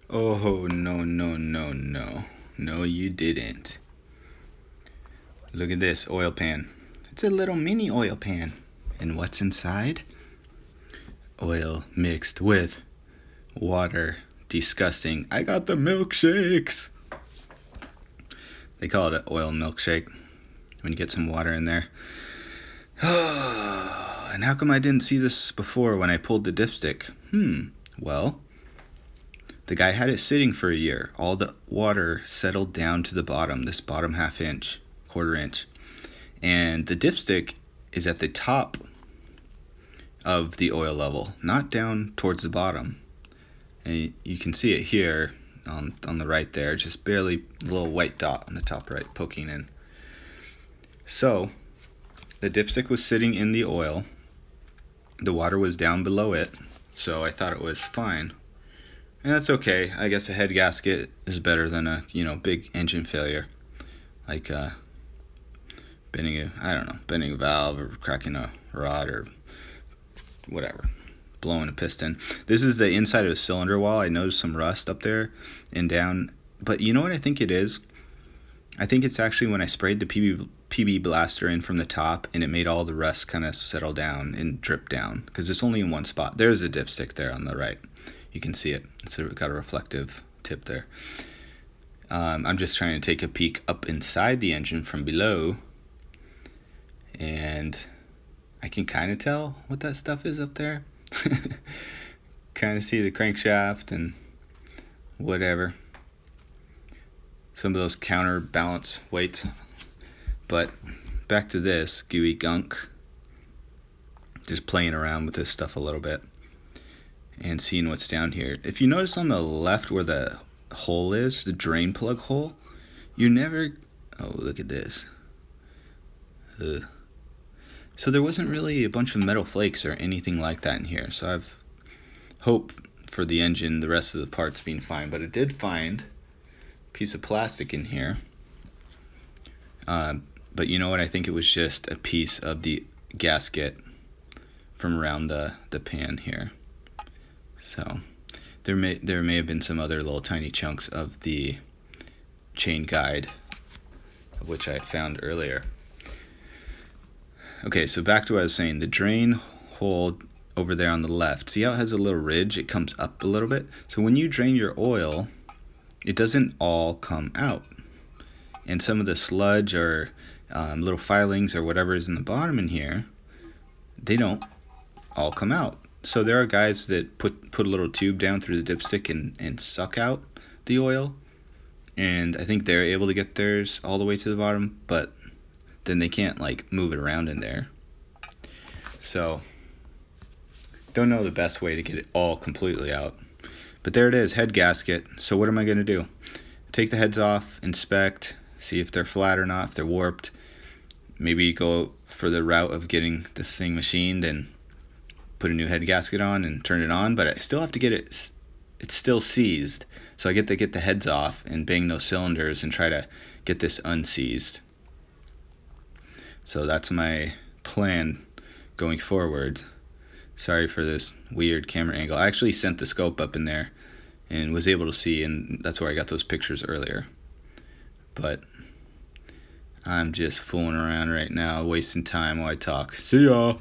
Oh, no, no, no, no. No, you didn't. Look at this oil pan. It's a little mini oil pan. And what's inside? Oil mixed with water. Disgusting. I got the milkshakes. They call it an oil milkshake when you get some water in there. And how come I didn't see this before when I pulled the dipstick? Well, the guy had it sitting for a year. All the water settled down to the bottom, this bottom half inch, quarter inch. And the dipstick is at the top of the oil level, not down towards the bottom. And you can see it here on the right there, just barely a little white dot on the top right poking in. So the dipstick was sitting in the oil. The water was down below it, so I thought it was fine. And that's okay. I guess a head gasket is better than a big engine failure, like bending a valve or cracking a rod or whatever, blowing a piston. This is the inside of the cylinder wall. I noticed some rust up there and down, but you know what I think it is? I think it's actually when I sprayed the PB blaster in from the top and it made all the rust kind of settle down and drip down, because it's only in one spot. There's a dipstick there on the right. You can see it. It's got a reflective tip there. I'm just trying to take a peek up inside the engine from below, and I can kind of tell what that stuff is up there. Kind of see the crankshaft and whatever. Some of those counterbalance weights. But back to this gooey gunk. Just playing around with this stuff a little bit and seeing what's down here. If you notice on the left where the hole is, the drain plug hole, you never... Oh, look at this. So there wasn't really a bunch of metal flakes or anything like that in here. So I've hoped for the engine, the rest of the parts being fine. But it did find a piece of plastic in here. But you know what? I think it was just a piece of the gasket from around the pan here. So there may have been some other little tiny chunks of the chain guide, which I had found earlier. Okay, so back to what I was saying. The drain hole over there on the left, see how it has a little ridge? It comes up a little bit. So when you drain your oil, it doesn't all come out. And some of the sludge or little filings or whatever is in the bottom in here, they don't all come out. So there are guys that put a little tube down through the dipstick and suck out the oil. And I think they're able to get theirs all the way to the bottom, but then they can't move it around in there. So don't know the best way to get it all completely out. But there it is, head gasket. So what am I going to do? Take the heads off, inspect, see if they're flat or not, if they're warped. Maybe go for the route of getting this thing machined and put a new head gasket on and turn it on. But I still have to get it, it's still seized. So I get to get the heads off and bang those cylinders and try to get this unseized. So that's my plan going forward. Sorry for this weird camera angle. I actually sent the scope up in there and was able to see, and that's where I got those pictures earlier. But I'm just fooling around right now, wasting time while I talk. See ya!